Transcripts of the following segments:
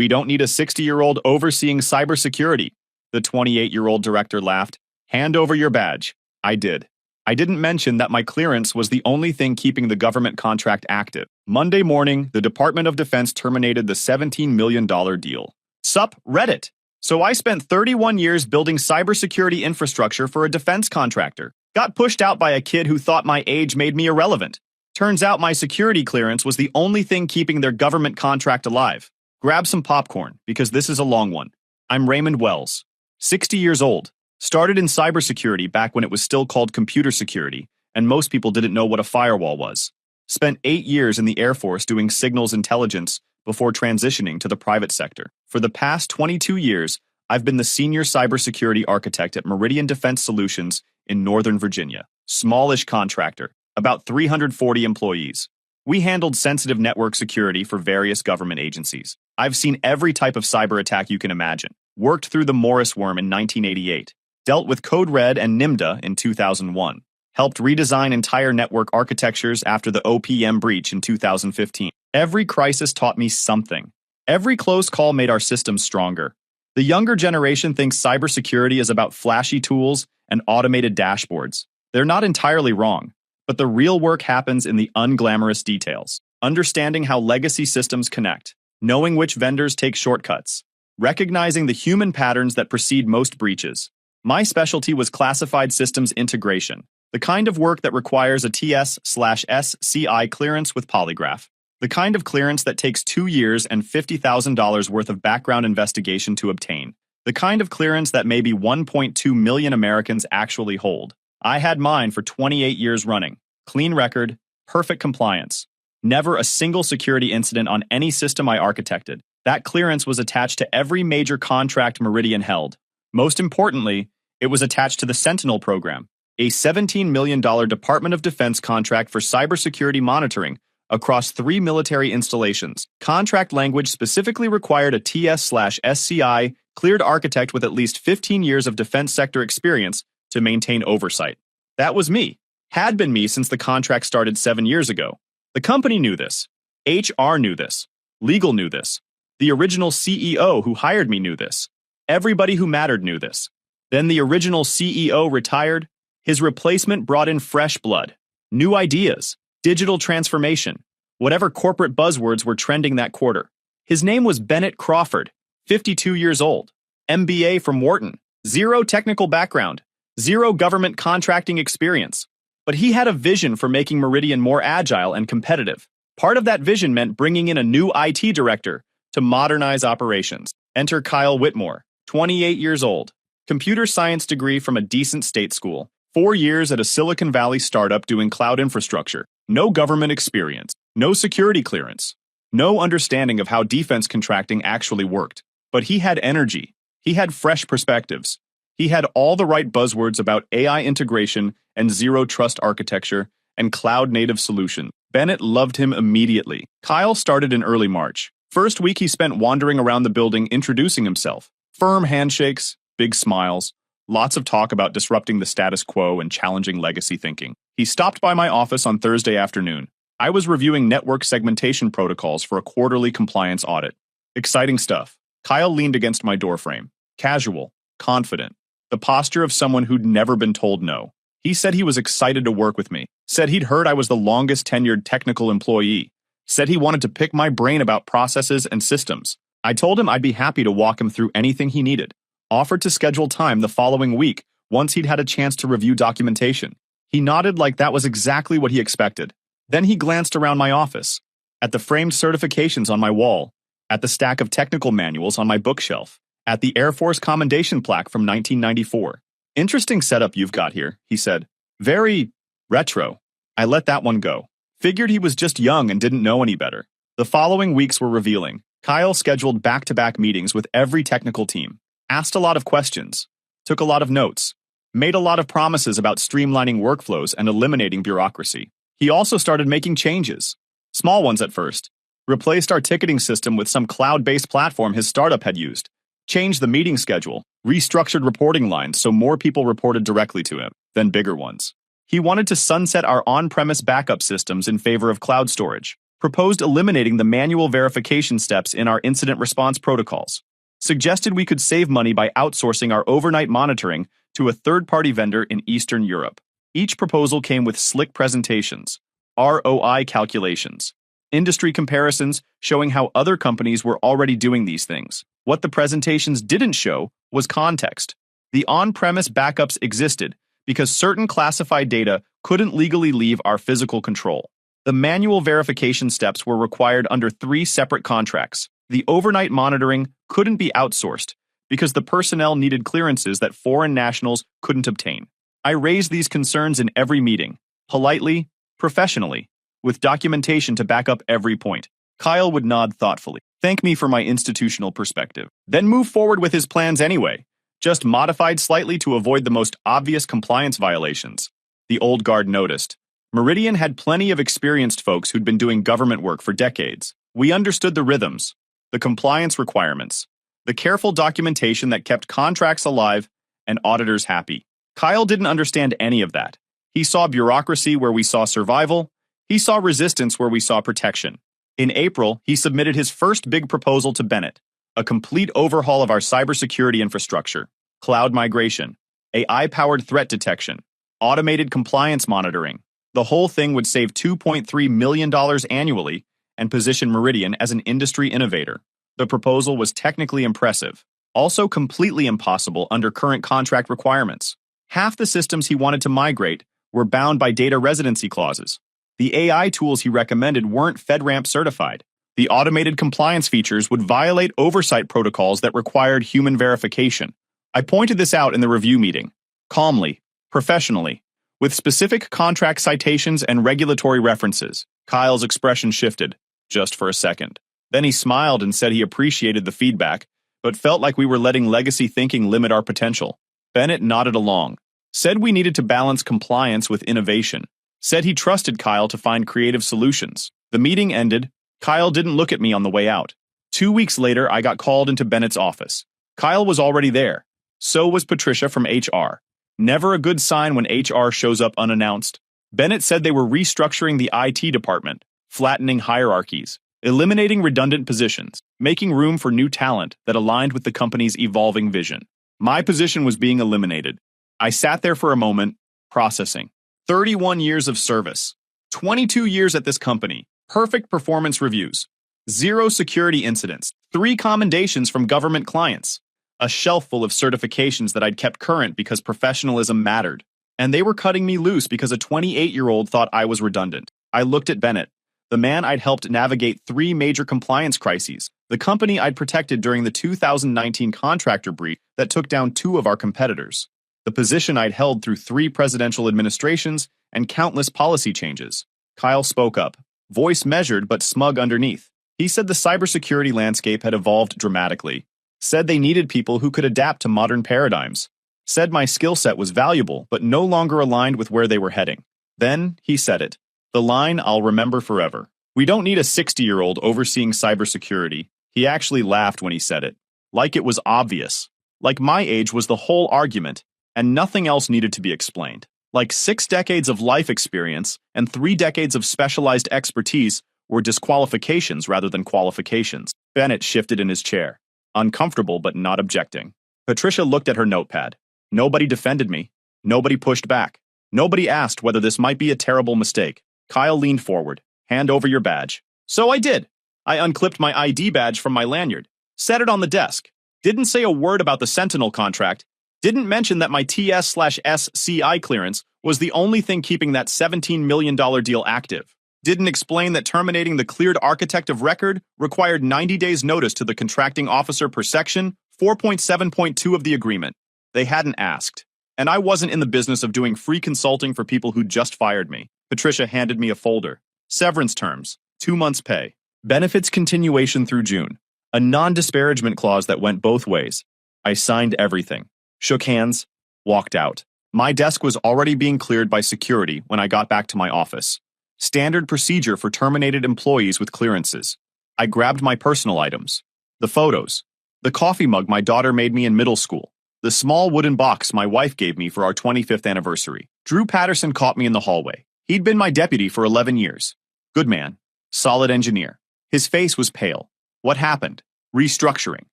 We don't need a 60-year-old overseeing cybersecurity. The 28-year-old director laughed. Hand over your badge. I did. I didn't mention that my clearance was the only thing keeping the government contract active. Monday morning, the Department of Defense terminated the $17 million deal. Sup, Reddit. So I spent 31 years building cybersecurity infrastructure for a defense contractor. Got pushed out by a kid who thought my age made me irrelevant. Turns out my security clearance was the only thing keeping their government contract alive. Grab some popcorn, because this is a long one. I'm Raymond Wells, 60 years old. Started in cybersecurity back when it was still called computer security, and most people didn't know what a firewall was. Spent 8 years in the Air Force doing signals intelligence before transitioning to the private sector. For the past 22 years, I've been the senior cybersecurity architect at Meridian Defense Solutions in Northern Virginia. Smallish contractor, about 340 employees. We handled sensitive network security for various government agencies. I've seen every type of cyber attack you can imagine. Worked through the Morris worm in 1988. Dealt with Code Red and NIMDA in 2001. Helped redesign entire network architectures after the OPM breach in 2015. Every crisis taught me something. Every close call made our systems stronger. The younger generation thinks cybersecurity is about flashy tools and automated dashboards. They're not entirely wrong, but the real work happens in the unglamorous details. Understanding how legacy systems connect, knowing which vendors take shortcuts, recognizing the human patterns that precede most breaches. My specialty was classified systems integration, the kind of work that requires a TS/SCI clearance with polygraph, the kind of clearance that takes 2 years and $50,000 worth of background investigation to obtain, the kind of clearance that maybe 1.2 million Americans actually hold. I had mine for 28 years running. Clean record, perfect compliance. Never a single security incident on any system I architected. That clearance was attached to every major contract Meridian held. Most importantly, it was attached to the Sentinel program, a $17 million Department of Defense contract for cybersecurity monitoring across 3 military installations. Contract language specifically required a TS/SCI cleared architect with at least 15 years of defense sector experience to maintain oversight. That was me. Had been me since the contract started 7 years ago. The company knew this. HR knew this. Legal knew this. The original CEO who hired me knew this. Everybody who mattered knew this. Then the original CEO retired. His replacement brought in fresh blood. New ideas. Digital transformation. Whatever corporate buzzwords were trending that quarter. His name was Bennett Crawford, 52 years old. MBA from Wharton. Zero technical background. Zero government contracting experience. But he had a vision for making Meridian more agile and competitive. Part of that vision meant bringing in a new IT director to modernize operations. Enter Kyle Whitmore, 28 years old. Computer science degree from a decent state school. 4 years at a Silicon Valley startup doing cloud infrastructure. No government experience. No security clearance. No understanding of how defense contracting actually worked. But he had energy. He had fresh perspectives. He had all the right buzzwords about AI integration and zero-trust architecture and cloud-native solutions. Bennett loved him immediately. Kyle started in early March. First week he spent wandering around the building introducing himself. Firm handshakes, big smiles, lots of talk about disrupting the status quo and challenging legacy thinking. He stopped by my office on Thursday afternoon. I was reviewing network segmentation protocols for a quarterly compliance audit. Exciting stuff. Kyle leaned against my doorframe. Casual, confident. The posture of someone who'd never been told no. He said he was excited to work with me. Said he'd heard I was the longest tenured technical employee. Said he wanted to pick my brain about processes and systems. I told him I'd be happy to walk him through anything he needed. Offered to schedule time the following week once he'd had a chance to review documentation. He nodded like that was exactly what he expected. Then he glanced around my office, at the framed certifications on my wall, at the stack of technical manuals on my bookshelf, at the Air Force Commendation plaque from 1994. Interesting setup you've got here, he said. Very retro. I let that one go. Figured he was just young and didn't know any better. The following weeks were revealing. Kyle scheduled back-to-back meetings with every technical team, asked a lot of questions, took a lot of notes, made a lot of promises about streamlining workflows and eliminating bureaucracy. He also started making changes, small ones at first, replaced our ticketing system with some cloud-based platform his startup had used, changed the meeting schedule, restructured reporting lines so more people reported directly to him than bigger ones. He wanted to sunset our on-premise backup systems in favor of cloud storage. proposed eliminating the manual verification steps in our incident response protocols, suggested we could save money by outsourcing our overnight monitoring to a third-party vendor in Eastern Europe. Each proposal came with slick presentations, ROI calculations, industry comparisons showing how other companies were already doing these things. What the presentations didn't show was context. The on-premise backups existed because certain classified data couldn't legally leave our physical control. The manual verification steps were required under 3 separate contracts. The overnight monitoring couldn't be outsourced because the personnel needed clearances that foreign nationals couldn't obtain. I raised these concerns in every meeting, politely, professionally, with documentation to back up every point. Kyle would nod thoughtfully, thank me for my institutional perspective, then move forward with his plans anyway, just modified slightly to avoid the most obvious compliance violations. The old guard noticed. Meridian had plenty of experienced folks who'd been doing government work for decades. We understood the rhythms, the compliance requirements, the careful documentation that kept contracts alive and auditors happy. Kyle didn't understand any of that. He saw bureaucracy where we saw survival. He saw resistance where we saw protection. In April, he submitted his first big proposal to Bennett, a complete overhaul of our cybersecurity infrastructure, cloud migration, AI-powered threat detection, automated compliance monitoring. The whole thing would save $2.3 million annually and position Meridian as an industry innovator. The proposal was technically impressive, also completely impossible under current contract requirements. Half the systems he wanted to migrate were bound by data residency clauses. The AI tools he recommended weren't FedRAMP certified. The automated compliance features would violate oversight protocols that required human verification. I pointed this out in the review meeting, calmly, professionally, with specific contract citations and regulatory references. Kyle's expression shifted, just for a second. Then he smiled and said he appreciated the feedback, but felt like we were letting legacy thinking limit our potential. Bennett nodded along, said we needed to balance compliance with innovation, said he trusted Kyle to find creative solutions. The meeting ended. Kyle didn't look at me on the way out. 2 weeks later, I got called into Bennett's office. Kyle was already there. So was Patricia from HR. Never a good sign when HR shows up unannounced. Bennett said they were restructuring the IT department, flattening hierarchies, eliminating redundant positions, making room for new talent that aligned with the company's evolving vision. My position was being eliminated. I sat there for a moment, processing. 31 years of service, 22 years at this company, perfect performance reviews, 0 security incidents, 3 commendations from government clients, a shelf full of certifications that I'd kept current because professionalism mattered. And they were cutting me loose because a 28-year-old thought I was redundant. I looked at Bennett, the man I'd helped navigate 3 major compliance crises, the company I'd protected during the 2019 contractor breach that took down 2 of our competitors, the position I'd held through 3 presidential administrations and countless policy changes. Kyle spoke up, voice measured but smug underneath. He said the cybersecurity landscape had evolved dramatically, said they needed people who could adapt to modern paradigms, said my skill set was valuable but no longer aligned with where they were heading. Then he said it. The line I'll remember forever. We don't need a 60-year-old overseeing cybersecurity. He actually laughed when he said it. Like it was obvious. Like my age was the whole argument, and nothing else needed to be explained. Like 6 decades of life experience and 3 decades of specialized expertise were disqualifications rather than qualifications. Bennett shifted in his chair, uncomfortable but not objecting. Patricia looked at her notepad. Nobody defended me. Nobody pushed back. Nobody asked whether this might be a terrible mistake. Kyle leaned forward. Hand over your badge. So I did. I unclipped my ID badge from my lanyard, set it on the desk, didn't say a word about the Sentinel contract, didn't mention that my TS/SCI clearance was the only thing keeping that $17 million deal active, didn't explain that terminating the cleared architect of record required 90 days notice to the contracting officer per section 4.7.2 of the agreement. They hadn't asked, and I wasn't in the business of doing free consulting for people who just fired me. Patricia handed me a folder. Severance terms, 2 months' pay, benefits continuation through June, a non-disparagement clause that went both ways. I signed everything, shook hands, walked out. My desk was already being cleared by security when I got back to my office. Standard procedure for terminated employees with clearances. I grabbed my personal items, the photos, the coffee mug my daughter made me in middle school, the small wooden box my wife gave me for our 25th anniversary. Drew Patterson caught me in the hallway. He'd been my deputy for 11 years. Good man. Solid engineer. His face was pale. What happened? Restructuring.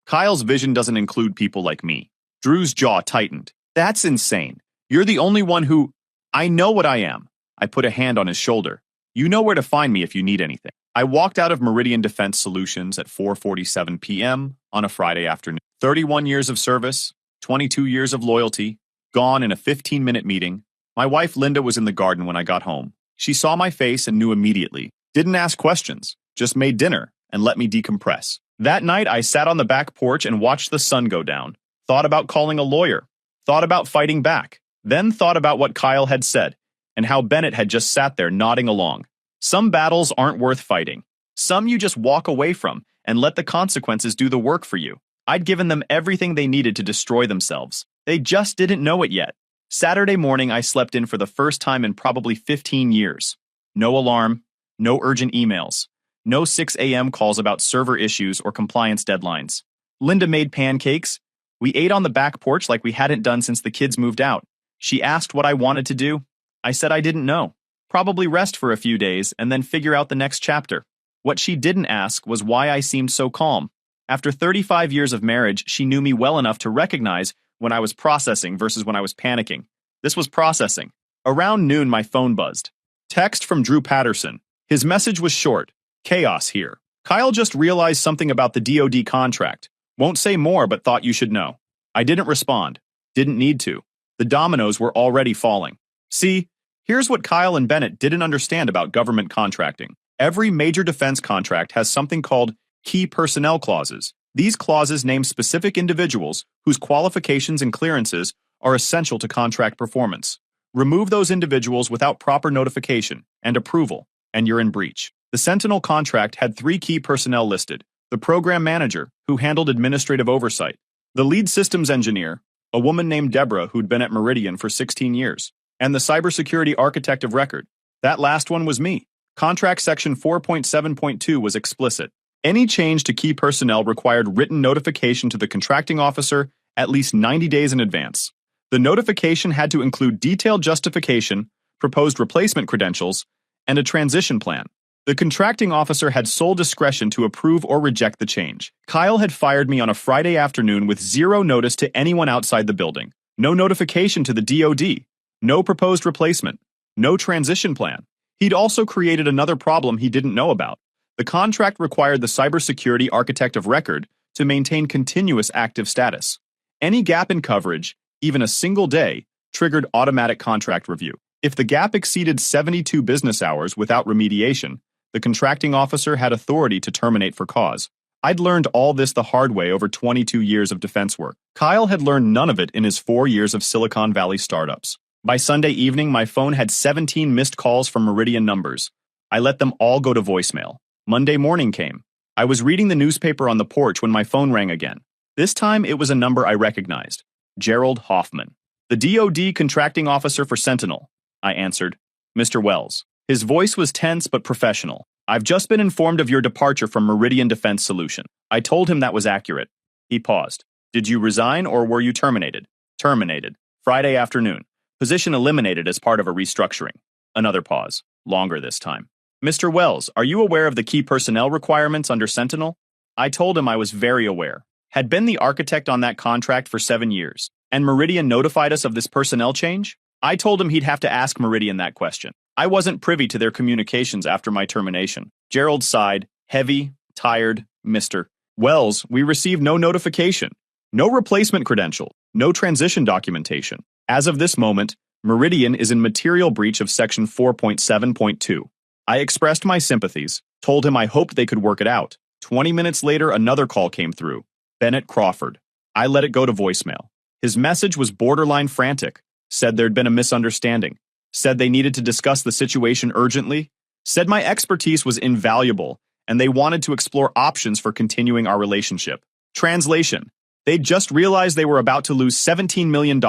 Kyle's vision doesn't include people like me. Drew's jaw tightened. That's insane. You're the only one who... I know what I am. I put a hand on his shoulder. You know where to find me if you need anything. I walked out of Meridian Defense Solutions at 4:47 p.m. on a Friday afternoon. 31 years of service, 22 years of loyalty, gone in a 15-minute meeting. My wife Linda was in the garden when I got home. She saw my face and knew immediately. Didn't ask questions, just made dinner and let me decompress. That night, I sat on the back porch and watched the sun go down. Thought about calling a lawyer. Thought about fighting back. Then thought about what Kyle had said and how Bennett had just sat there nodding along. Some battles aren't worth fighting. Some you just walk away from and let the consequences do the work for you. I'd given them everything they needed to destroy themselves. They just didn't know it yet. Saturday morning, I slept in for the first time in probably 15 years. No alarm, no urgent emails, no 6 a.m. calls about server issues or compliance deadlines. Linda made pancakes. We ate on the back porch like we hadn't done since the kids moved out. She asked what I wanted to do. I said I didn't know. Probably rest for a few days and then figure out the next chapter. What she didn't ask was why I seemed so calm. After 35 years of marriage, she knew me well enough to recognize when I was processing versus when I was panicking. This was processing. Around noon, my phone buzzed. Text from Drew Patterson. His message was short. Chaos here. Kyle just realized something about the DoD contract. Won't say more, but thought you should know. I didn't respond. Didn't need to. The dominoes were already falling. See, here's what Kyle and Bennett didn't understand about government contracting. Every major defense contract has something called key personnel clauses. These clauses name specific individuals whose qualifications and clearances are essential to contract performance. Remove those individuals without proper notification and approval, and you're in breach. The Sentinel contract had 3 key personnel listed: the program manager, who handled administrative oversight; the lead systems engineer, a woman named Deborah who'd been at Meridian for 16 years; and the cybersecurity architect of record. That last one was me. Contract section 4.7.2 was explicit. Any change to key personnel required written notification to the contracting officer at least 90 days in advance. The notification had to include detailed justification, proposed replacement credentials, and a transition plan. The contracting officer had sole discretion to approve or reject the change. Kyle had fired me on a Friday afternoon with 0 notice to anyone outside the building. No notification to the DoD. No proposed replacement. No transition plan. He'd also created another problem he didn't know about. The contract required the cybersecurity architect of record to maintain continuous active status. Any gap in coverage, even a single day, triggered automatic contract review. If the gap exceeded 72 business hours without remediation, the contracting officer had authority to terminate for cause. I'd learned all this the hard way over 22 years of defense work. Kyle had learned none of it in his 4 years of Silicon Valley startups. By Sunday evening, my phone had 17 missed calls from Meridian numbers. I let them all go to voicemail. Monday morning came. I was reading the newspaper on the porch when my phone rang again. This time, it was a number I recognized. Gerald Hoffman. The DoD contracting officer for Sentinel. I answered. Mr. Wells. His voice was tense but professional. I've just been informed of your departure from Meridian Defense Solution. I told him that was accurate. He paused. Did you resign or were you terminated? Terminated. Friday afternoon. Position eliminated as part of a restructuring. Another pause. Longer this time. Mr. Wells, are you aware of the key personnel requirements under Sentinel? I told him I was very aware. Had been the architect on that contract for 7 years. And Meridian notified us of this personnel change? I told him he'd have to ask Meridian that question. I wasn't privy to their communications after my termination. Gerald sighed, heavy, tired, Mr. Wells, we received no notification, no replacement credential, no transition documentation. As of this moment, Meridian is in material breach of Section 4.7.2. I expressed my sympathies, told him I hoped they could work it out. 20 minutes later, another call came through. Bennett Crawford. I let it go to voicemail. His message was borderline frantic. Said there'd been a misunderstanding. Said they needed to discuss the situation urgently. Said my expertise was invaluable, and they wanted to explore options for continuing our relationship. Translation. They'd just realized they were about to lose $17 million,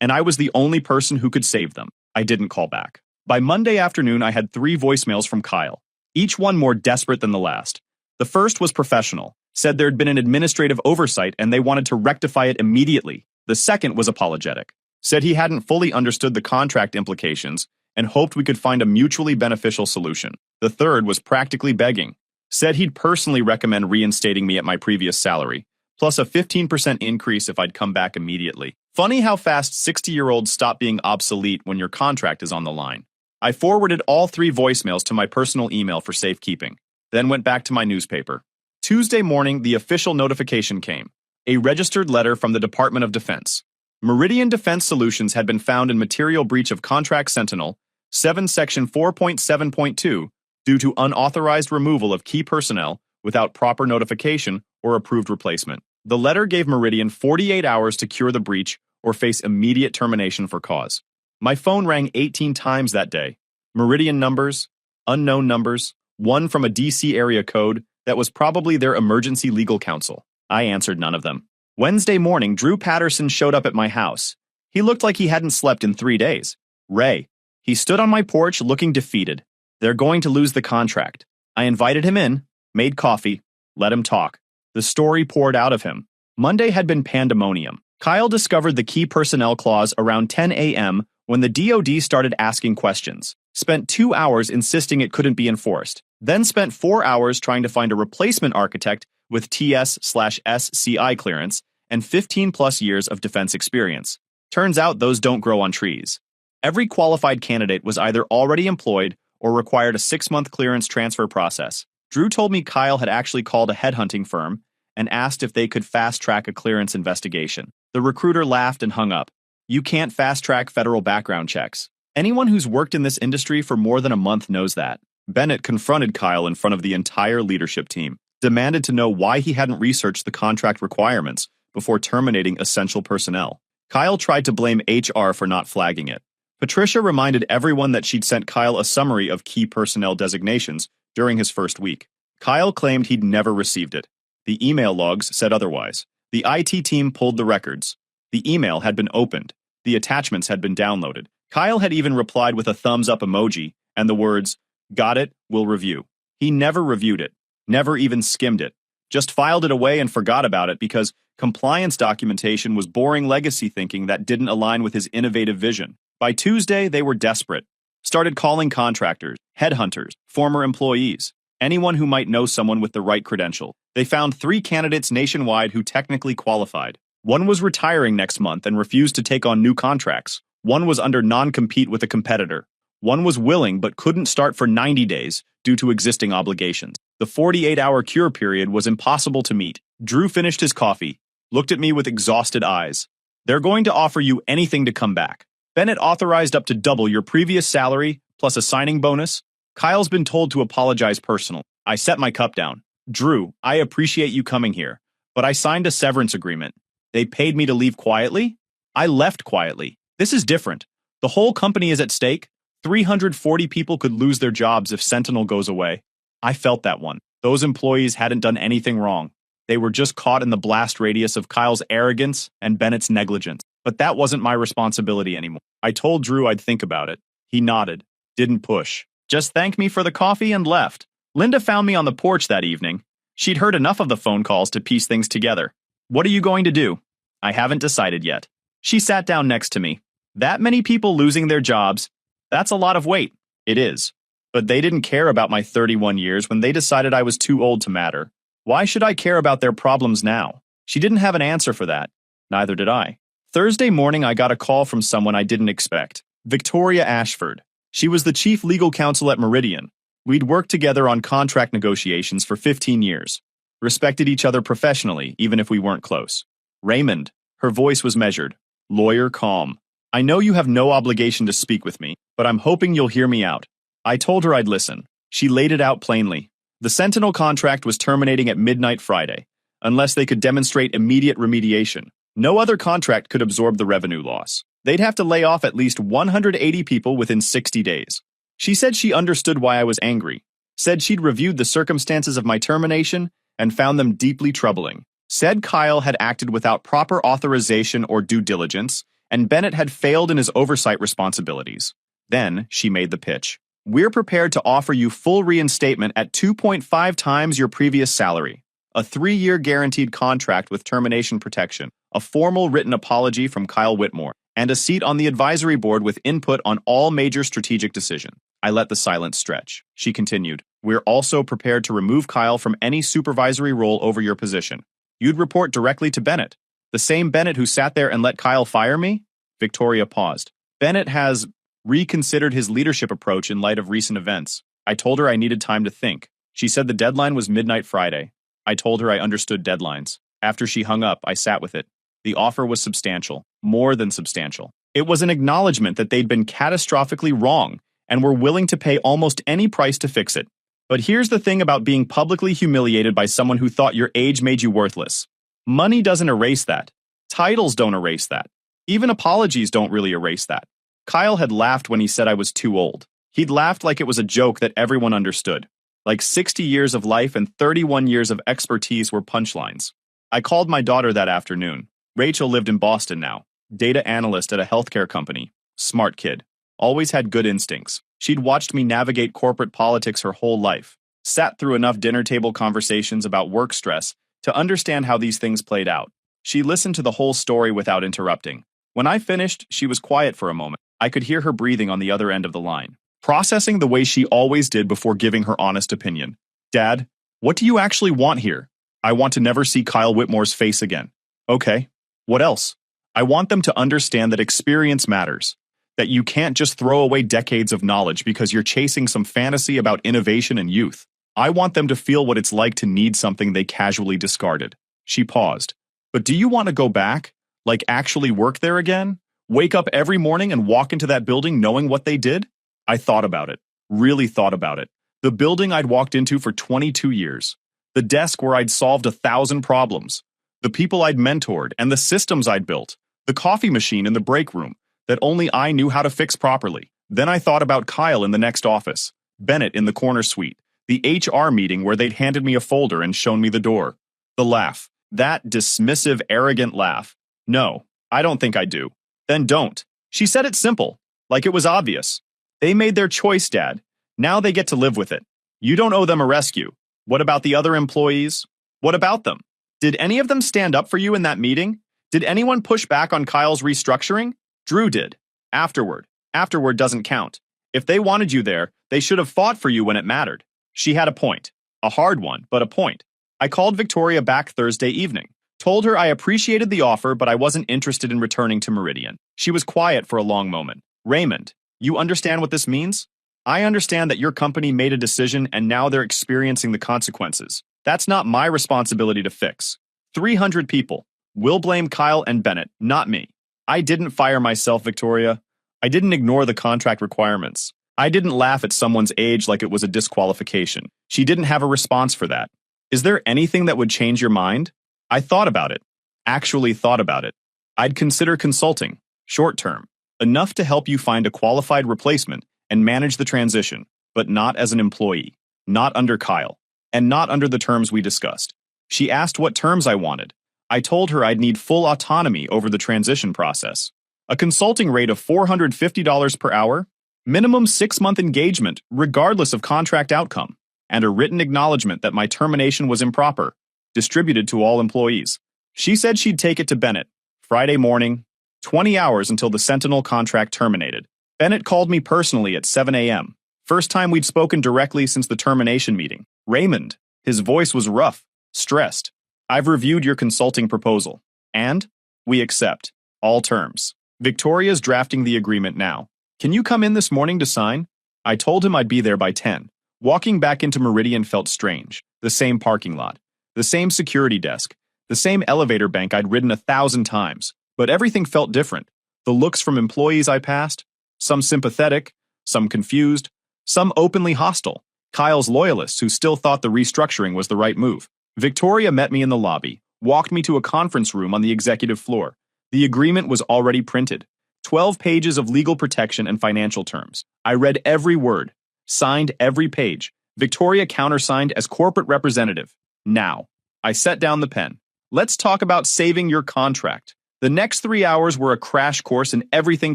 and I was the only person who could save them. I didn't call back. By Monday afternoon, I had 3 voicemails from Kyle, each one more desperate than the last. The first was professional, said there'd been an administrative oversight and they wanted to rectify it immediately. The second was apologetic, said he hadn't fully understood the contract implications and hoped we could find a mutually beneficial solution. The third was practically begging. Said he'd personally recommend reinstating me at my previous salary, plus a 15% increase if I'd come back immediately. Funny how fast 60-year-olds stop being obsolete when your contract is on the line. I forwarded all 3 voicemails to my personal email for safekeeping, then went back to my newspaper. Tuesday morning, the official notification came. A registered letter from the Department of Defense. Meridian Defense Solutions had been found in material breach of Contract Sentinel 7 Section 4.7.2 due to unauthorized removal of key personnel without proper notification or approved replacement. The letter gave Meridian 48 hours to cure the breach or face immediate termination for cause. My phone rang 18 times that day. Meridian numbers, unknown numbers, one from a DC area code that was probably their emergency legal counsel. I answered none of them. Wednesday morning, Drew Patterson showed up at my house. He looked like he hadn't slept in 3 days. Ray. He stood on my porch looking defeated. They're going to lose the contract. I invited him in, made coffee, let him talk. The story poured out of him. Monday had been pandemonium. Kyle discovered the key personnel clause around 10 a.m. when the DoD started asking questions. Spent 2 hours insisting it couldn't be enforced. Then spent 4 hours trying to find a replacement architect with TS/SCI clearance and 15-plus years of defense experience. Turns out those don't grow on trees. Every qualified candidate was either already employed or required a 6-month clearance transfer process. Drew told me Kyle had actually called a headhunting firm and asked if they could fast-track a clearance investigation. The recruiter laughed and hung up. You can't fast-track federal background checks. Anyone who's worked in this industry for more than a month knows that. Bennett confronted Kyle in front of the entire leadership team, demanded to know why he hadn't researched the contract requirements before terminating essential personnel. Kyle tried to blame HR for not flagging it. Patricia reminded everyone that she'd sent Kyle a summary of key personnel designations during his first week. Kyle claimed he'd never received it. The email logs said otherwise. The IT team pulled the records. The email had been opened. The attachments had been downloaded. Kyle had even replied with a thumbs-up emoji and the words, "Got it, we'll review." He never reviewed it, never even skimmed it, just filed it away and forgot about it because compliance documentation was boring legacy thinking that didn't align with his innovative vision. By Tuesday, they were desperate. Started calling contractors, headhunters, former employees, anyone who might know someone with the right credential. They found 3 candidates nationwide who technically qualified. One was retiring next month and refused to take on new contracts. One was under non-compete with a competitor. One was willing but couldn't start for 90 days due to existing obligations. The 48-hour cure period was impossible to meet. Drew finished his coffee, looked at me with exhausted eyes. They're going to offer you anything to come back. Bennett authorized up to double your previous salary, plus a signing bonus. Kyle's been told to apologize personally. I set my cup down. Drew, I appreciate you coming here, but I signed a severance agreement. They paid me to leave quietly? I left quietly. This is different. The whole company is at stake. 340 people could lose their jobs if Sentinel goes away. I felt that one. Those employees hadn't done anything wrong. They were just caught in the blast radius of Kyle's arrogance and Bennett's negligence. But that wasn't my responsibility anymore. I told Drew I'd think about it. He nodded, didn't push. Just thanked me for the coffee and left. Linda found me on the porch that evening. She'd heard enough of the phone calls to piece things together. What are you going to do? I haven't decided yet. She sat down next to me. That many people losing their jobs, that's a lot of weight. It is. But they didn't care about my 31 years when they decided I was too old to matter. Why should I care about their problems now? She didn't have an answer for that. Neither did I. Thursday morning, I got a call from someone I didn't expect. Victoria Ashford. She was the chief legal counsel at Meridian. We'd worked together on contract negotiations for 15 years. Respected each other professionally, even if we weren't close. Raymond. Her voice was measured. Lawyer calm. I know you have no obligation to speak with me, but I'm hoping you'll hear me out. I told her I'd listen. She laid it out plainly. The Sentinel contract was terminating at midnight Friday, unless they could demonstrate immediate remediation. No other contract could absorb the revenue loss. They'd have to lay off at least 180 people within 60 days. She said she understood why I was angry, said she'd reviewed the circumstances of my termination and found them deeply troubling, said Kyle had acted without proper authorization or due diligence, and Bennett had failed in his oversight responsibilities. Then she made the pitch. We're prepared to offer you full reinstatement at 2.5 times your previous salary, a 3-year guaranteed contract with termination protection, a formal written apology from Kyle Whitmore, and a seat on the advisory board with input on all major strategic decisions. I let the silence stretch. She continued, "We're also prepared to remove Kyle from any supervisory role over your position. You'd report directly to Bennett. The same Bennett who sat there and let Kyle fire me?" Victoria paused. "Bennett has reconsidered his leadership approach in light of recent events. I told her I needed time to think. She said the deadline was midnight Friday. I told her I understood deadlines. After she hung up, I sat with it. The offer was substantial, more than substantial. It was an acknowledgement that they'd been catastrophically wrong and were willing to pay almost any price to fix it. But here's the thing about being publicly humiliated by someone who thought your age made you worthless. Money doesn't erase that. Titles don't erase that. Even apologies don't really erase that." Kyle had laughed when he said I was too old. He'd laughed like it was a joke that everyone understood. Like 60 years of life and 31 years of expertise were punchlines. I called my daughter that afternoon. Rachel lived in Boston now. Data analyst at a healthcare company. Smart kid. Always had good instincts. She'd watched me navigate corporate politics her whole life. Sat through enough dinner table conversations about work stress to understand how these things played out. She listened to the whole story without interrupting. When I finished, she was quiet for a moment. I could hear her breathing on the other end of the line, processing the way she always did before giving her honest opinion. "Dad, what do you actually want here?" "I want to never see Kyle Whitmore's face again." "Okay. What else?" "I want them to understand that experience matters. That you can't just throw away decades of knowledge because you're chasing some fantasy about innovation and youth. I want them to feel what it's like to need something they casually discarded." She paused. "But do you want to go back? Like actually work there again? Wake up every morning and walk into that building knowing what they did?" I thought about it. Really thought about it. The building I'd walked into for 22 years. The desk where I'd solved 1,000 problems. The people I'd mentored and the systems I'd built. The coffee machine in the break room that only I knew how to fix properly. Then I thought about Kyle in the next office, Bennett in the corner suite, the HR meeting where they'd handed me a folder and shown me the door. The laugh. That dismissive, arrogant laugh. "No, I don't think I do." "Then don't." She said it simple, like it was obvious. "They made their choice, Dad. Now they get to live with it. You don't owe them a rescue. What about the other employees? What about them? Did any of them stand up for you in that meeting? Did anyone push back on Kyle's restructuring? Drew did. Afterward. Afterward doesn't count. If they wanted you there, they should have fought for you when it mattered." She had a point. A hard one, but a point. I called Victoria back Thursday evening. Told her I appreciated the offer, but I wasn't interested in returning to Meridian. She was quiet for a long moment. "Raymond, you understand what this means? I understand that your company made a decision and now they're experiencing the consequences. That's not my responsibility to fix. 300 people. We'll blame Kyle and Bennett, not me. I didn't fire myself, Victoria. I didn't ignore the contract requirements. I didn't laugh at someone's age like it was a disqualification. She didn't have a response for that. Is there anything that would change your mind?" I thought about it. Actually thought about it. "I'd consider consulting, short term, enough to help you find a qualified replacement and manage the transition, but not as an employee, not under Kyle, and not under the terms we discussed." She asked what terms I wanted. I told her I'd need full autonomy over the transition process. A consulting rate of $450 per hour, minimum 6-month engagement regardless of contract outcome, and a written acknowledgement that my termination was improper, distributed to all employees. She said she'd take it to Bennett. Friday morning, 20 hours until the Sentinel contract terminated. Bennett called me personally at 7 a.m. First time we'd spoken directly since the termination meeting. "Raymond." His voice was rough, stressed. "I've reviewed your consulting proposal. And we accept all terms. Victoria's drafting the agreement now. Can you come in this morning to sign?" I told him I'd be there by 10. Walking back into Meridian felt strange. The same parking lot. The same security desk. The same elevator bank I'd ridden 1,000 times. But everything felt different. The looks from employees I passed. Some sympathetic. Some confused. Some openly hostile. Kyle's loyalists who still thought the restructuring was the right move. Victoria met me in the lobby, walked me to a conference room on the executive floor. The agreement was already printed. 12 pages of legal protection and financial terms. I read every word, signed every page. Victoria countersigned as corporate representative. Now, I set down the pen. Let's talk about saving your contract. The next 3 hours were a crash course in everything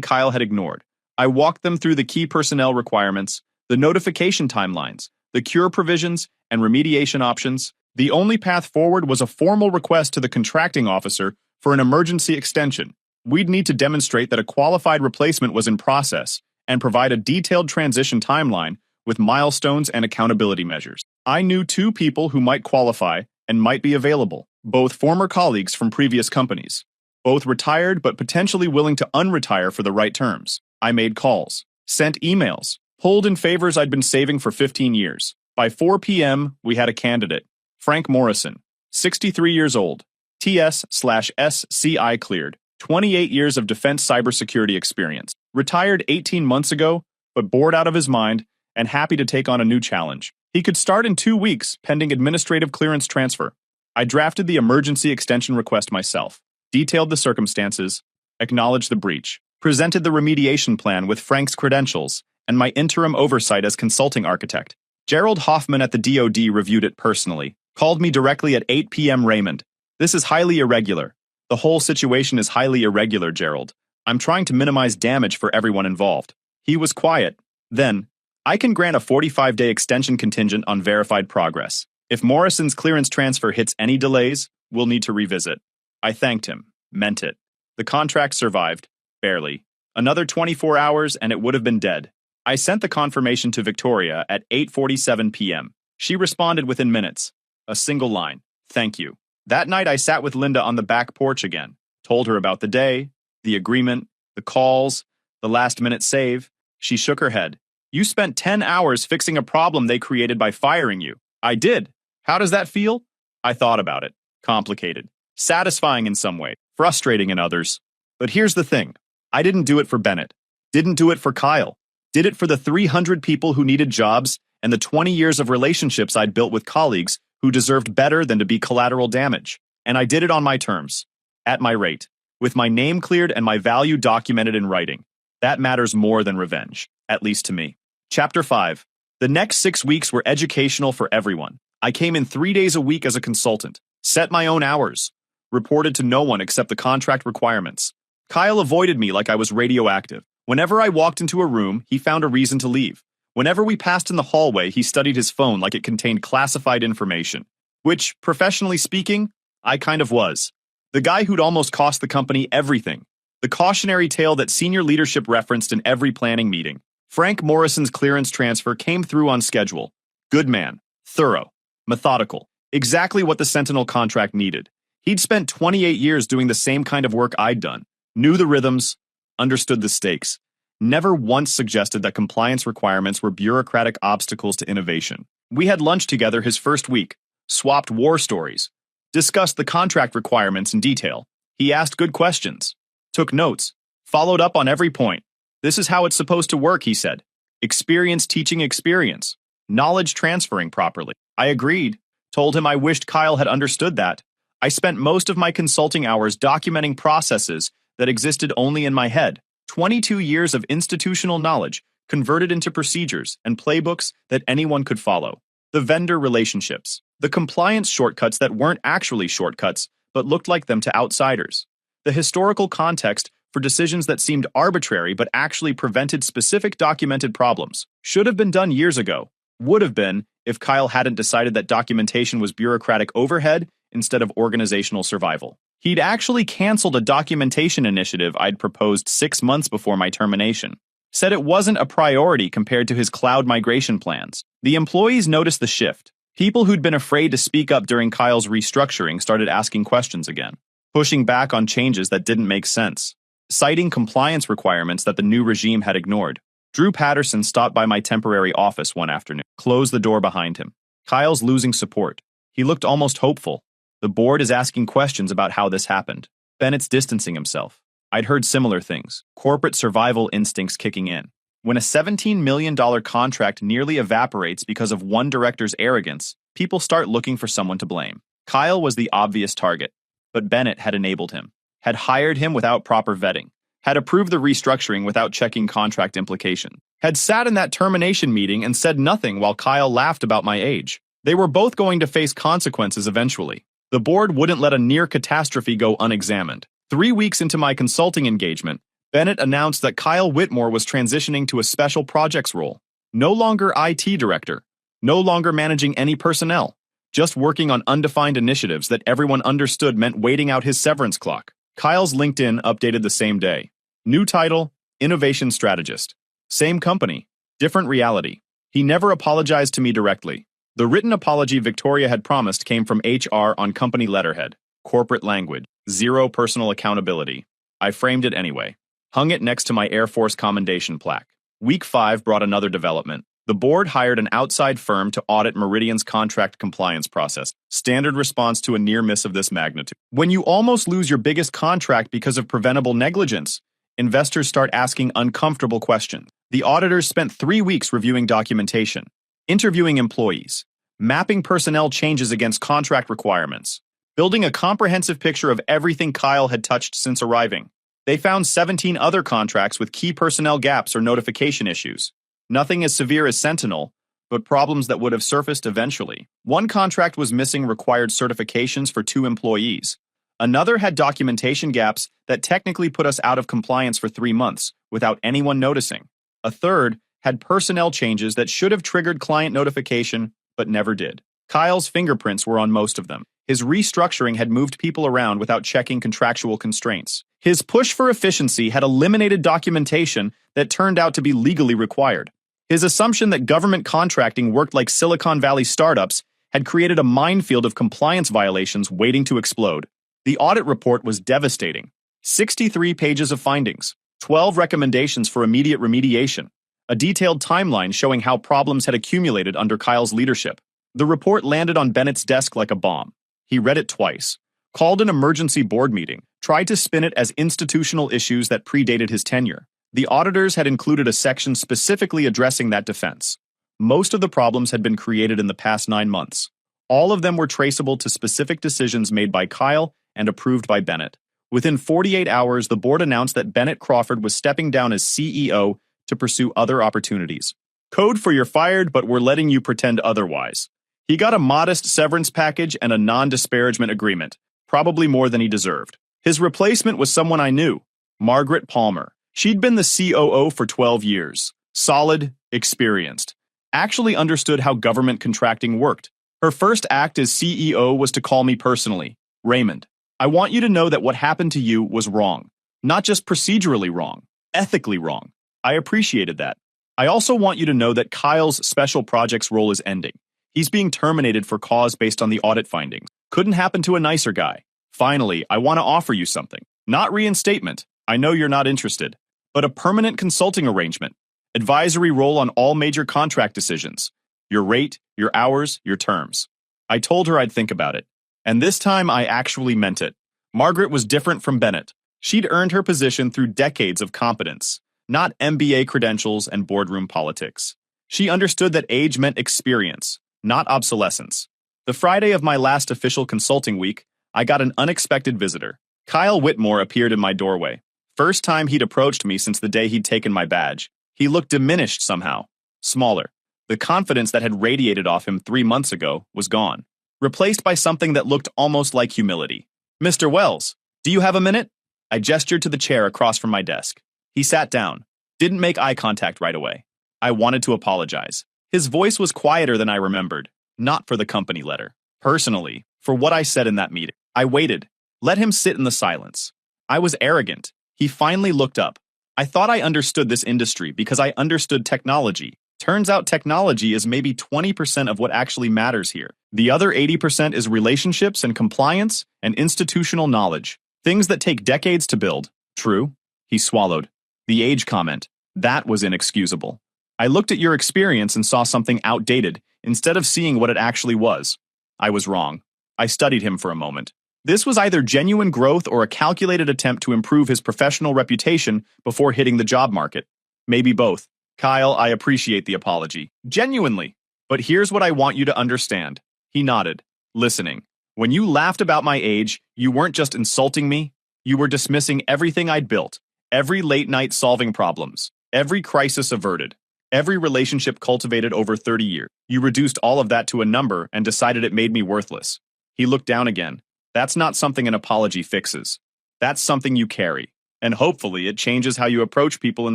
Kyle had ignored. I walked them through the key personnel requirements, the notification timelines, the cure provisions, and remediation options. The only path forward was a formal request to the contracting officer for an emergency extension. We'd need to demonstrate that a qualified replacement was in process and provide a detailed transition timeline with milestones and accountability measures. I knew two people who might qualify and might be available, both former colleagues from previous companies, both retired but potentially willing to unretire for the right terms. I made calls, sent emails, pulled in favors I'd been saving for 15 years. By 4 p.m., we had a candidate, Frank Morrison, 63 years old, TS/SCI cleared, 28 years of defense cybersecurity experience, retired 18 months ago, but bored out of his mind and happy to take on a new challenge. He could start in 2 weeks, pending administrative clearance transfer. I drafted the emergency extension request myself, detailed the circumstances, acknowledged the breach, presented the remediation plan with Frank's credentials, and my interim oversight as consulting architect. Gerald Hoffman at the DoD reviewed it personally, called me directly at 8 p.m. Raymond. This is highly irregular. The whole situation is highly irregular, Gerald. I'm trying to minimize damage for everyone involved. He was quiet. Then, I can grant a 45-day extension contingent on verified progress. If Morrison's clearance transfer hits any delays, we'll need to revisit. I thanked him, meant it. The contract survived, barely. Another 24 hours and it would have been dead. I sent the confirmation to Victoria at 8:47 p.m. She responded within minutes. A single line, thank you. That night I sat with Linda on the back porch again, told her about the day, the agreement, the calls, the last-minute save. She shook her head. You spent 10 hours fixing a problem they created by firing you. I did. How does that feel? I thought about it. Complicated. Satisfying in some way. Frustrating in others. But here's the thing. I didn't do it for Bennett. Didn't do it for Kyle. Did it for the 300 people who needed jobs and the 20 years of relationships I'd built with colleagues who deserved better than to be collateral damage. And I did it on my terms. At my rate. With my name cleared and my value documented in writing. That matters more than revenge. At least to me. Chapter 5. The next 6 weeks were educational for everyone. I came in 3 days a week as a consultant. Set my own hours. Reported to no one except the contract requirements. Kyle avoided me like I was radioactive. Whenever I walked into a room, he found a reason to leave. Whenever we passed in the hallway, he studied his phone like it contained classified information. Which, professionally speaking, I kind of was. The guy who'd almost cost the company everything. The cautionary tale that senior leadership referenced in every planning meeting. Frank Morrison's clearance transfer came through on schedule. Good man. Thorough. Methodical. Exactly what the Sentinel contract needed. He'd spent 28 years doing the same kind of work I'd done. Knew the rhythms. Understood the stakes. Never once suggested that compliance requirements were bureaucratic obstacles to innovation. We had lunch together his first week, swapped war stories, discussed the contract requirements in detail. He asked good questions, took notes, followed up on every point. This is how it's supposed to work, he said. Experience teaching experience. Knowledge transferring properly. I agreed, told him I wished Kyle had understood that. I spent most of my consulting hours documenting processes that existed only in my head. 22 years of institutional knowledge converted into procedures and playbooks that anyone could follow. The vendor relationships. The compliance shortcuts that weren't actually shortcuts, but looked like them to outsiders. The historical context for decisions that seemed arbitrary but actually prevented specific documented problems. Should have been done years ago. Would have been if Kyle hadn't decided that documentation was bureaucratic overhead instead of organizational survival. He'd actually canceled a documentation initiative I'd proposed 6 months before my termination. Said it wasn't a priority compared to his cloud migration plans. The employees noticed the shift. People who'd been afraid to speak up during Kyle's restructuring started asking questions again, pushing back on changes that didn't make sense, citing compliance requirements that the new regime had ignored. Drew Patterson stopped by my temporary office one afternoon, closed the door behind him. Kyle's losing support. He looked almost hopeful. The board is asking questions about how this happened. Bennett's distancing himself. I'd heard similar things. Corporate survival instincts kicking in. When a $17 million contract nearly evaporates because of one director's arrogance, people start looking for someone to blame. Kyle was the obvious target, but Bennett had enabled him, had hired him without proper vetting, had approved the restructuring without checking contract implication, had sat in that termination meeting and said nothing while Kyle laughed about my age. They were both going to face consequences eventually. The board wouldn't let a near catastrophe go unexamined. 3 weeks into my consulting engagement, Bennett announced that Kyle Whitmore was transitioning to a special projects role. No longer IT director, no longer managing any personnel, just working on undefined initiatives that everyone understood meant waiting out his severance clock. Kyle's LinkedIn updated the same day. New title, Innovation Strategist. Same company, different reality. He never apologized to me directly. The written apology Victoria had promised came from HR on company letterhead. Corporate language. Zero personal accountability. I framed it anyway. Hung it next to my Air Force commendation plaque. Week 5 brought another development. The board hired an outside firm to audit Meridian's contract compliance process. Standard response to a near miss of this magnitude. When you almost lose your biggest contract because of preventable negligence, investors start asking uncomfortable questions. The auditors spent 3 weeks reviewing documentation, interviewing employees, mapping personnel changes against contract requirements, building a comprehensive picture of everything Kyle had touched since arriving. They found 17 other contracts with key personnel gaps or notification issues. Nothing as severe as Sentinel, but problems that would have surfaced eventually. One contract was missing required certifications for 2 employees. Another had documentation gaps that technically put us out of compliance for 3 months without anyone noticing. A third had personnel changes that should have triggered client notification, but never did. Kyle's fingerprints were on most of them. His restructuring had moved people around without checking contractual constraints. His push for efficiency had eliminated documentation that turned out to be legally required. His assumption that government contracting worked like Silicon Valley startups had created a minefield of compliance violations waiting to explode. The audit report was devastating. 63 pages of findings, 12 recommendations for immediate remediation, a detailed timeline showing how problems had accumulated under Kyle's leadership. The report landed on Bennett's desk like a bomb. He read it twice, called an emergency board meeting, tried to spin it as institutional issues that predated his tenure. The auditors had included a section specifically addressing that defense. Most of the problems had been created in the past 9 months. All of them were traceable to specific decisions made by Kyle and approved by Bennett. Within 48 hours, the board announced that Bennett Crawford was stepping down as CEO to pursue other opportunities. Code for you're fired, but we're letting you pretend otherwise. He got a modest severance package and a non-disparagement agreement, probably more than he deserved. His replacement was someone I knew, Margaret Palmer. She'd been the COO for 12 years. Solid, experienced. Actually understood how government contracting worked. Her first act as CEO was to call me personally. Raymond, I want you to know that what happened to you was wrong. Not just procedurally wrong, ethically wrong. I appreciated that. I also want you to know that Kyle's special projects role is ending. He's being terminated for cause based on the audit findings. Couldn't happen to a nicer guy. Finally, I want to offer you something. Not reinstatement. I know you're not interested. But a permanent consulting arrangement. Advisory role on all major contract decisions. Your rate, your hours, your terms. I told her I'd think about it. And this time I actually meant it. Margaret was different from Bennett. She'd earned her position through decades of competence, not MBA credentials and boardroom politics. She understood that age meant experience, not obsolescence. The Friday of my last official consulting week, I got an unexpected visitor. Kyle Whitmore appeared in my doorway. First time he'd approached me since the day he'd taken my badge. He looked diminished somehow, smaller. The confidence that had radiated off him 3 months ago was gone, replaced by something that looked almost like humility. Mr. Wells, do you have a minute? I gestured to the chair across from my desk. He sat down, didn't make eye contact right away. I wanted to apologize. His voice was quieter than I remembered, not for the company letter. Personally, for what I said in that meeting. I waited, let him sit in the silence. I was arrogant. He finally looked up. I thought I understood this industry because I understood technology. Turns out technology is maybe 20% of what actually matters here. The other 80% is relationships and compliance and institutional knowledge. Things that take decades to build. True? He swallowed. The age comment. That was inexcusable. I looked at your experience and saw something outdated instead of seeing what it actually was. I was wrong. I studied him for a moment. This was either genuine growth or a calculated attempt to improve his professional reputation before hitting the job market. Maybe both. Kyle, I appreciate the apology. Genuinely. But here's what I want you to understand. He nodded, listening. When you laughed about my age, you weren't just insulting me. You were dismissing everything I'd built. Every late night solving problems. Every crisis averted. Every relationship cultivated over 30 years. You reduced all of that to a number and decided it made me worthless. He looked down again. That's not something an apology fixes. That's something you carry. And hopefully it changes how you approach people in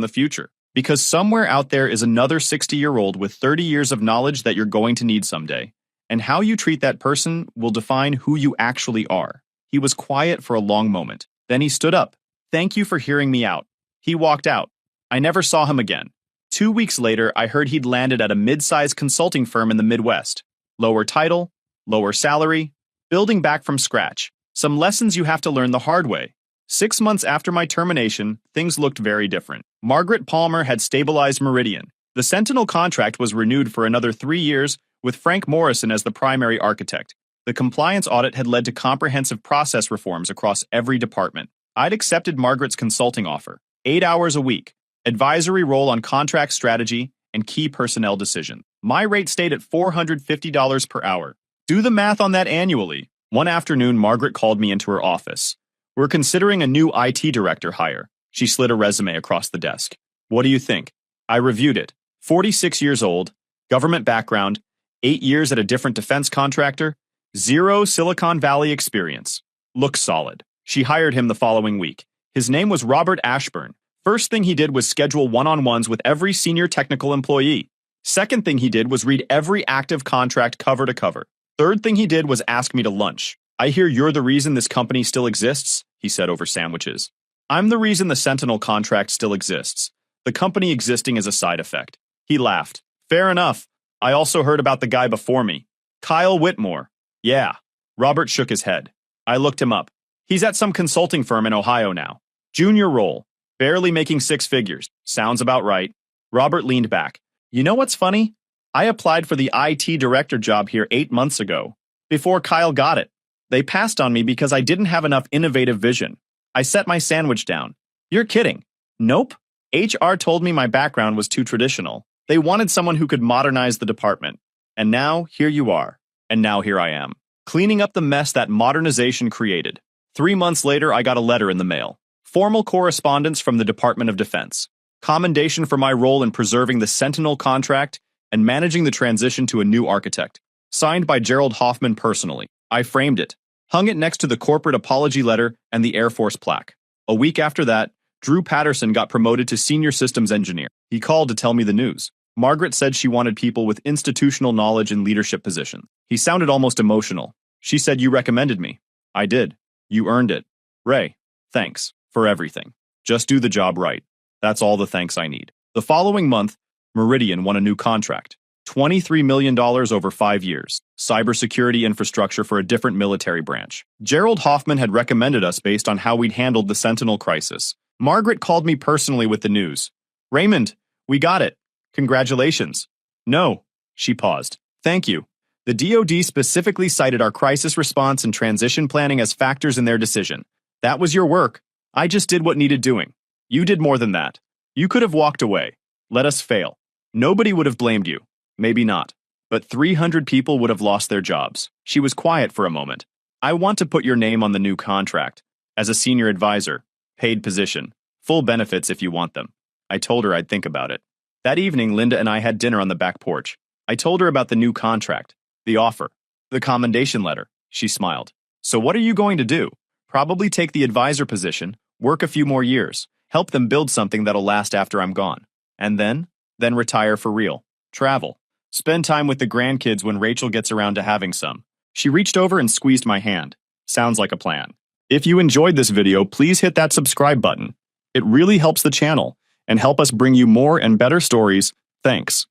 the future. Because somewhere out there is another 60-year-old with 30 years of knowledge that you're going to need someday. And how you treat that person will define who you actually are. He was quiet for a long moment. Then he stood up. Thank you for hearing me out. He walked out. I never saw him again. 2 weeks later, I heard he'd landed at a mid-sized consulting firm in the Midwest. Lower title, lower salary, building back from scratch. Some lessons you have to learn the hard way. 6 months after my termination, things looked very different. Margaret Palmer had stabilized Meridian. The Sentinel contract was renewed for another 3 years, with Frank Morrison as the primary architect. The compliance audit had led to comprehensive process reforms across every department. I'd accepted Margaret's consulting offer. 8 hours a week, advisory role on contract strategy, and key personnel decisions. My rate stayed at $450 per hour. Do the math on that annually. One afternoon, Margaret called me into her office. We're considering a new IT director hire. She slid a resume across the desk. What do you think? I reviewed it. 46 years old, government background, 8 years at a different defense contractor, 0 Silicon Valley experience. Looks solid. She hired him the following week. His name was Robert Ashburn. First thing he did was schedule one-on-ones with every senior technical employee. Second thing he did was read every active contract cover to cover. Third thing he did was ask me to lunch. I hear you're the reason this company still exists, he said over sandwiches. I'm the reason the Sentinel contract still exists. The company existing is a side effect. He laughed. Fair enough. I also heard about the guy before me. Kyle Whitmore. Yeah. Robert shook his head. I looked him up. He's at some consulting firm in Ohio now. Junior role. Barely making 6 figures. Sounds about right. Robert leaned back. You know what's funny? I applied for the IT director job here 8 months ago, before Kyle got it. They passed on me because I didn't have enough innovative vision. I set my sandwich down. You're kidding. Nope. HR told me my background was too traditional. They wanted someone who could modernize the department. And now, here you are. And now here I am, cleaning up the mess that modernization created. 3 months later, I got a letter in the mail. Formal correspondence from the Department of Defense. Commendation for my role in preserving the Sentinel contract and managing the transition to a new architect. Signed by Gerald Hoffman personally. I framed it, hung it next to the corporate apology letter and the Air Force plaque. A week after that, Drew Patterson got promoted to senior systems engineer. He called to tell me the news. Margaret said she wanted people with institutional knowledge in leadership positions. He sounded almost emotional. She said you recommended me. I did. You earned it. Ray, thanks for everything. Just do the job right. That's all the thanks I need. The following month, Meridian won a new contract. $23 million over 5 years. Cybersecurity infrastructure for a different military branch. Gerald Hoffman had recommended us based on how we'd handled the Sentinel crisis. Margaret called me personally with the news. Raymond, we got it. Congratulations. No. She paused. Thank you. The DoD specifically cited our crisis response and transition planning as factors in their decision. That was your work. I just did what needed doing. You did more than that. You could have walked away. Let us fail. Nobody would have blamed you. Maybe not. But 300 people would have lost their jobs. She was quiet for a moment. I want to put your name on the new contract. As a senior advisor. Paid position. Full benefits if you want them. I told her I'd think about it. That evening, Linda and I had dinner on the back porch. I told her about the new contract, the offer, the commendation letter. She smiled. So what are you going to do? Probably take the advisor position, work a few more years, help them build something that'll last after I'm gone. And then retire for real. Travel. Spend time with the grandkids when Rachel gets around to having some. She reached over and squeezed my hand. Sounds like a plan. If you enjoyed this video, please hit that subscribe button. It really helps the channel and help us bring you more and better stories. Thanks.